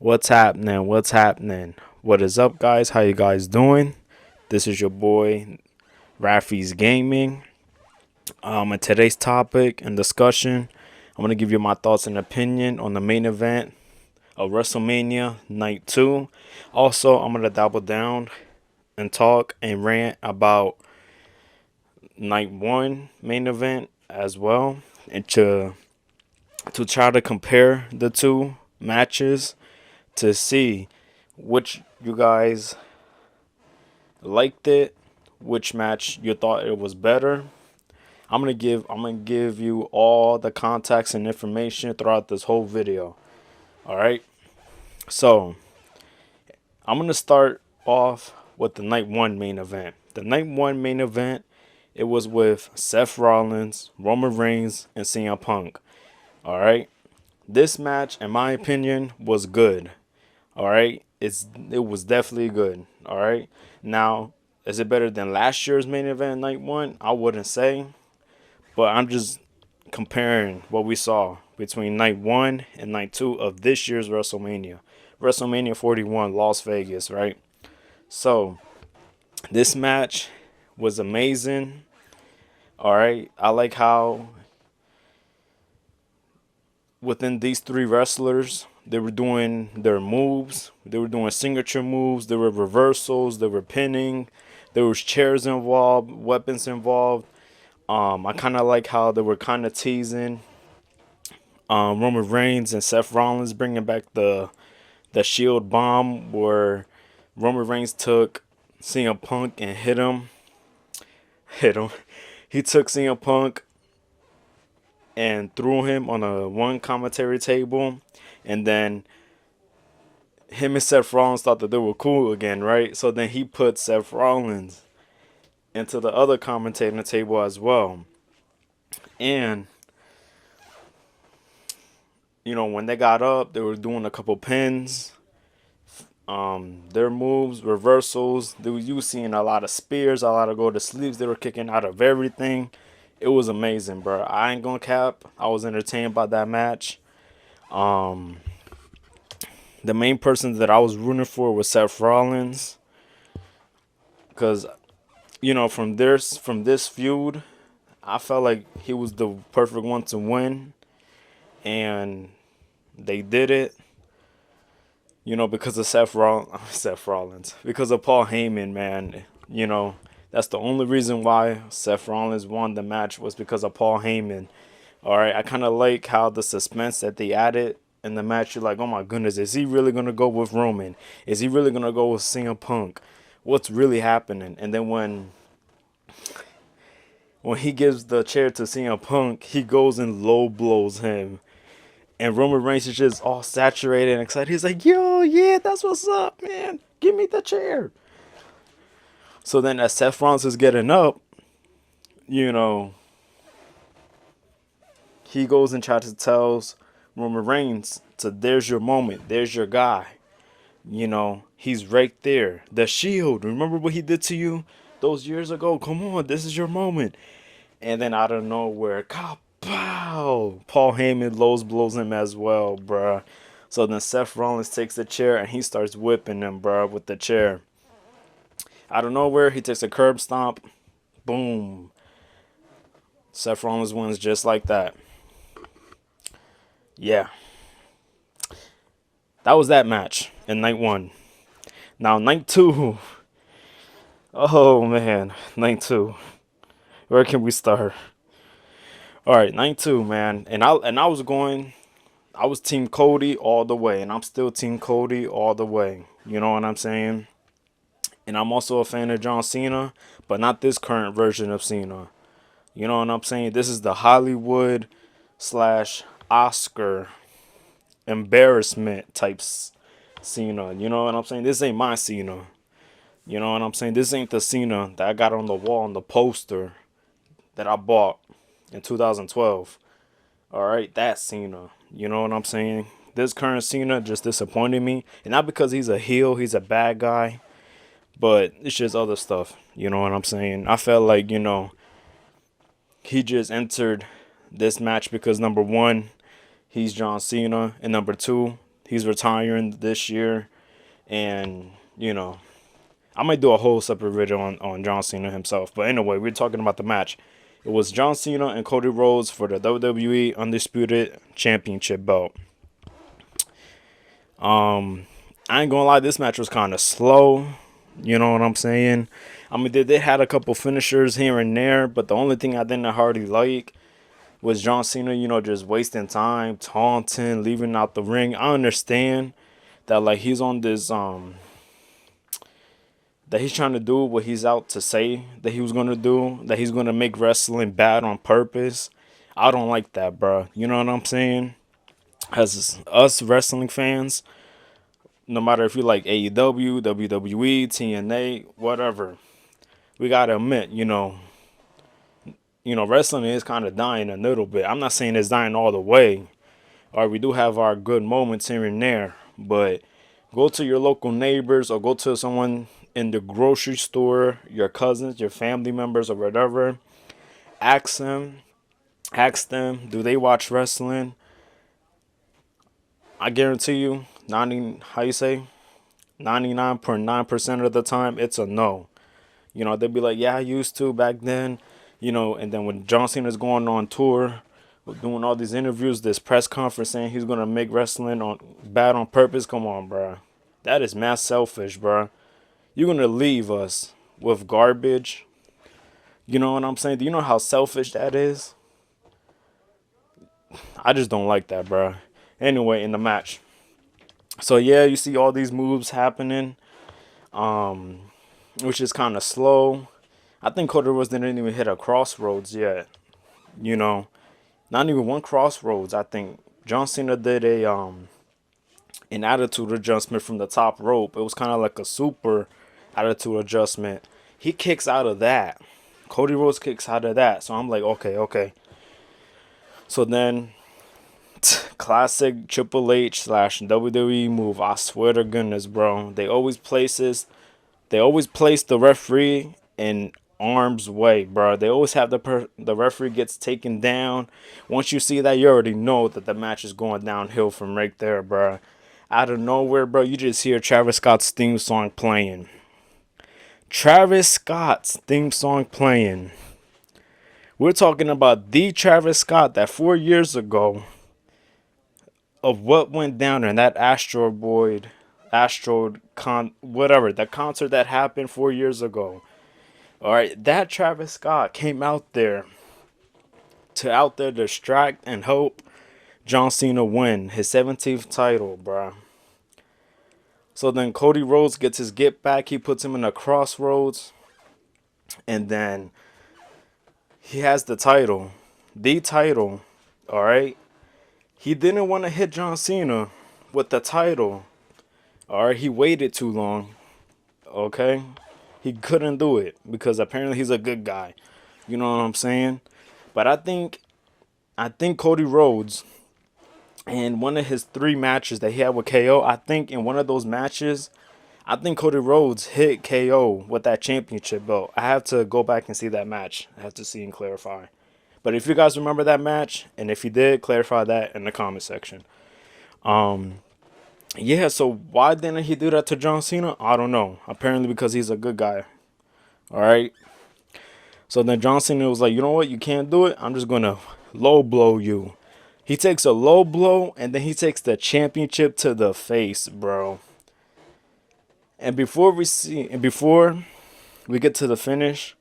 What's happening? What's happening? What is up, guys? How you guys doing? This is your boy Rafi's Gaming. And today's topic and discussion, I'm gonna give you my thoughts and opinion on the main event of WrestleMania Night 2. Also, I'm gonna double down and talk and rant about Night 1 main event as well, and to try to compare the two matches to see which you guys liked it, which match you thought it was better. I'm gonna give you all the context and information throughout this whole video. All right. So I'm gonna start off with the night one main event. The night one main event, it was with Seth Rollins, Roman Reigns, and CM Punk. All right. This match, in my opinion, was good. All right. It was definitely good. All right. Now, is it better than last year's main event night one? I wouldn't say, but I'm just comparing what we saw between night one and night two of this year's WrestleMania. WrestleMania 41, Las Vegas, right? So, this match was amazing. All right. I like how within these three wrestlers, they were doing their moves. They were doing signature moves. There were reversals. There were pinning. There was chairs involved, weapons involved. I kind of like how they were kind of teasing Roman Reigns and Seth Rollins, bringing back the Shield bomb where Roman Reigns took CM Punk and hit him. Hit him. He took CM Punk and threw him on a one commentary table, and then him and Seth Rollins thought that they were cool again, right? So then he put Seth Rollins into the other commentating table as well. And when they got up, they were doing a couple pins, their moves, reversals. You were seeing a lot of spears, a lot of go to sleeps. They were kicking out of everything. It was amazing, bro. I ain't gonna cap. I was entertained by that match. The main person that I was rooting for was Seth Rollins, because from this feud, I felt like he was the perfect one to win, and they did it. Because of Seth Rollins, because of Paul Heyman, man. That's the only reason why Seth Rollins won the match, was because of Paul Heyman. All right, I kind of like how the suspense that they added in the match. You're like, oh my goodness, is he really gonna go with Roman? Is he really gonna go with CM Punk? What's really happening? And then when he gives the chair to CM Punk, he goes and low blows him. And Roman Reigns is just all saturated and excited. He's like, yo, yeah, that's what's up, man. Give me the chair. So then as Seth Rollins is getting up, you know, he goes and tries to tell Roman Reigns, there's your moment. There's your guy. He's right there. The Shield. Remember what he did to you those years ago? Come on, this is your moment. And then out of nowhere, kapow! Paul Heyman blows him as well, bruh. So then Seth Rollins takes the chair and he starts whipping him, bruh, with the chair. Out of nowhere, he takes a curb stomp. Boom. Seth Rollins wins just like that. Yeah. That was that match in night one. Now, night two. Oh, man. Night two. Where can we start? All right, night two, man. I was Team Cody all the way, and I'm still Team Cody all the way. You know what I'm saying? And I'm also a fan of John Cena, but not this current version of Cena. You know what I'm saying? This is the Hollywood slash Oscar embarrassment types Cena. You know what I'm saying? This ain't my Cena. You know what I'm saying? This ain't the Cena that I got on the wall on the poster that I bought in 2012. All right, that's Cena. You know what I'm saying? This current Cena just disappointed me, and not because he's a heel, he's a bad guy, but it's just other stuff. You know what I'm saying? I felt like he just entered this match because number one, he's John Cena, and number two, He's retiring this year, and I might do a whole separate video on John Cena himself. But anyway, we're talking about the match. It was John Cena and Cody Rhodes for the WWE Undisputed Championship belt. I ain't gonna lie, this match was kind of slow. You know what I'm saying? I mean, they had a couple finishers here and there, but the only thing I didn't hardly like was John Cena, just wasting time, taunting, leaving out the ring. I understand that, like, he's on this, that he's trying to do what he's out to say that he was going to do, that he's going to make wrestling bad on purpose. I don't like that, bro. You know what I'm saying? As us wrestling fans, no matter if you like AEW, WWE, TNA, whatever, we got to admit, wrestling is kind of dying a little bit. I'm not saying it's dying all the way. All right, we do have our good moments here and there, but go to your local neighbors or go to someone in the grocery store, your cousins, your family members, or whatever. Ask them, do they watch wrestling? I guarantee you, 99.9% of the time, it's a no. They'll be like, yeah, I used to back then, and then when John Cena's going on tour, doing all these interviews, this press conference saying he's going to make wrestling bad on purpose, come on, bro. That is mass selfish, bro. You're going to leave us with garbage. You know what I'm saying? Do you know how selfish that is? I just don't like that, bro. Anyway, in the match. So, yeah, you see all these moves happening, which is kind of slow. I think Cody Rhodes didn't even hit a crossroads yet. Not even one crossroads. I think John Cena did an attitude adjustment from the top rope. It was kind of like a super attitude adjustment. He kicks out of that. Cody Rhodes kicks out of that. So I'm like, okay. So then, classic Triple H / WWE move. I swear to goodness, bro. They always place the referee in arm's way, bro. They always have the referee gets taken down. Once you see that, you already know that the match is going downhill from right there, bro. Out of nowhere, bro, you just hear Travis Scott's theme song playing. We're talking about the Travis Scott that 4 years ago of what went down in that that concert that happened 4 years ago. All right, that Travis Scott came out there to distract and help John Cena win his 17th title, bro. So then Cody Rhodes gets his get back. He puts him in a crossroads. And then he has the title. The title. All right. He didn't want to hit John Cena with the title. All right. He waited too long. Okay. He couldn't do it because apparently he's a good guy. You know what I'm saying? But I think Cody Rhodes, in one of his 3 matches that he had with KO, I think in one of those matches, I think Cody Rhodes hit KO with that championship belt. I have to go back and see that match. I have to see and clarify. But if you guys remember that match, and if you did, clarify that in the comment section. Yeah, so why didn't he do that to John Cena? I don't know. Apparently because he's a good guy. All right. So then John Cena was like, you know what? You can't do it. I'm just going to low blow you. He takes a low blow, and then he takes the championship to the face, bro. And before we get to the finish,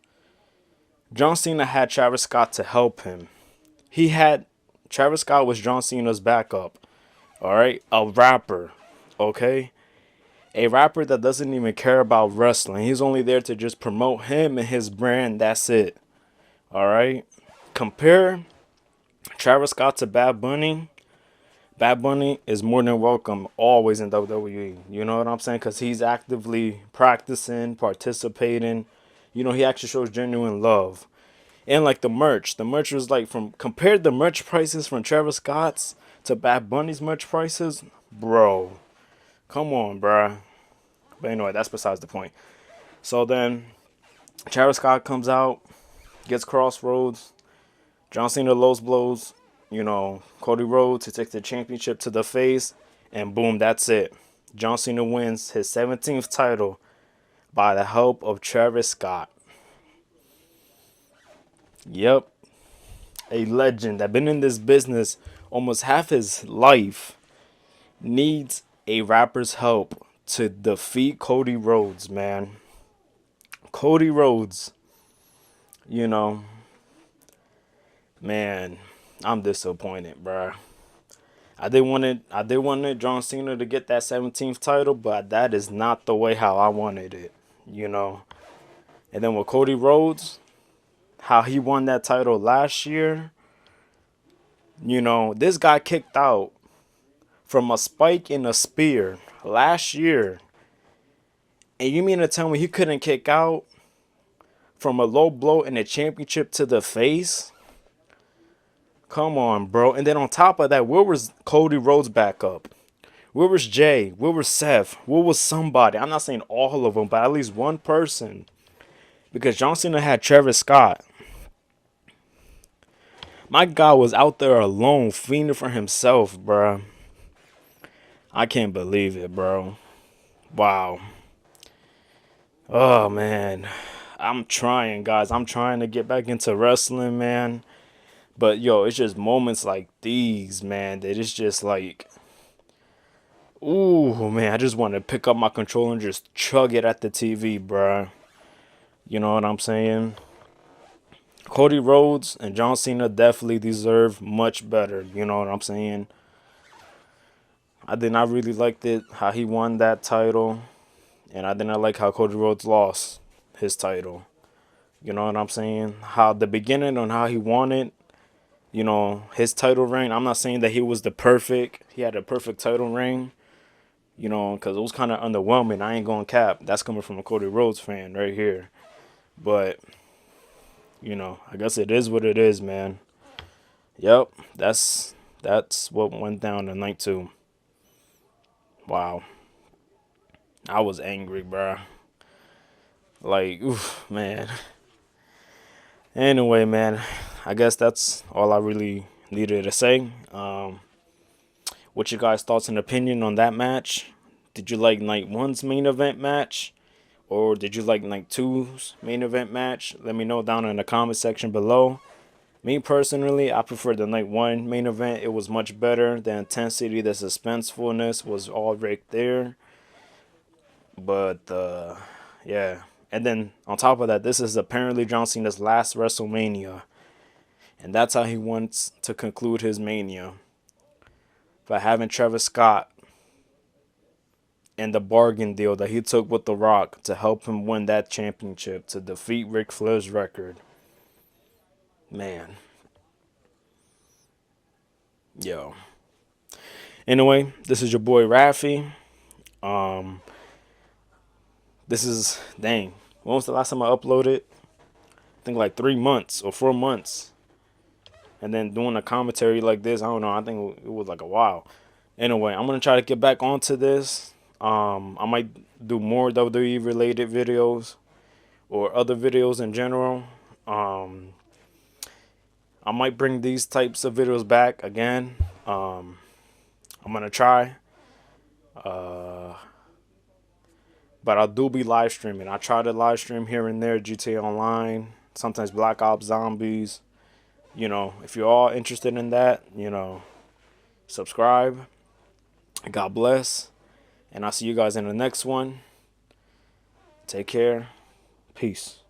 John Cena had Travis Scott to help him. Travis Scott was John Cena's backup. All right, a rapper, okay? A rapper that doesn't even care about wrestling. He's only there to just promote him and his brand. That's it. All right? Compare Travis Scott to Bad Bunny. Bad Bunny is more than welcome always in WWE. You know what I'm saying? Because he's actively practicing, participating. He actually shows genuine love. And like the merch was like compared the merch prices from Travis Scott's to Bad Bunny's merch prices. Bro, come on, bro. But anyway, that's besides the point. So then Travis Scott comes out, gets crossroads. John Cena lows blows, Cody Rhodes. He takes the championship to the face. And boom, that's it. John Cena wins his 17th title by the help of Travis Scott. Yep, a legend that been in this business almost half his life needs a rapper's help to defeat Cody Rhodes, man. Cody Rhodes, you know, man, I'm disappointed, bruh. I did wanted John Cena to get that 17th title, but that is not the way how I wanted it, you know. And then with Cody Rhodes, how he won that title last year, you know, this guy kicked out from a spike and a spear last year. And you mean to tell me he couldn't kick out from a low blow in the championship to the face? Come on, bro. And then on top of that, where was Cody Rhodes back up? Where was Jay? Where was Seth? Where was somebody? I'm not saying all of them, but at least one person. Because John Cena had Travis Scott. My guy was out there alone, fiending for himself, bro. I can't believe it, bro. Wow. Oh, man. I'm trying, guys. I'm trying to get back into wrestling, man. But, yo, it's just moments like these, man, that it's just like, ooh, man, I just want to pick up my controller and just chug it at the TV, bruh. You know what I'm saying? Cody Rhodes and John Cena definitely deserve much better. You know what I'm saying? I did not really like it how he won that title. And I did not like how Cody Rhodes lost his title. You know what I'm saying? How the beginning on how he won it, you know, his title reign. I'm not saying that he had a perfect title reign, you know, because it was kind of underwhelming. I ain't going cap. That's coming from a Cody Rhodes fan right here. But, you know, I guess it is what it is, man. Yep, that's what went down in night 2. Wow. I was angry, bruh. Like, oof, man. Anyway, man, I guess that's all I really needed to say. What's your guys' thoughts and opinion on that match? Did you like night 1's main event match? Or did you like night 2's main event match? Let me know down in the comment section below. Me personally, I prefer the night 1 main event. It was much better. The intensity, the suspensefulness was all right there. But, yeah. And then, on top of that, this is apparently John Cena's last WrestleMania. And that's how he wants to conclude his mania. By having Travis Scott and the bargain deal that he took with The Rock to help him win that championship, to defeat Ric Flair's record. Man. Yo. Anyway, this is your boy Rafi. This is, dang, when was the last time I uploaded? I think like 3 months or 4 months. And then doing a commentary like this, I don't know, I think it was like a while. Anyway, I'm going to try to get back onto this. I might do more WWE related videos or other videos in general. I might bring these types of videos back again. I'm going to try. But I do be live streaming. I try to live stream here and there, GTA Online, sometimes Black Ops Zombies. You know, if you're all interested in that, you know, subscribe. God bless. And I'll see you guys in the next one. Take care. Peace.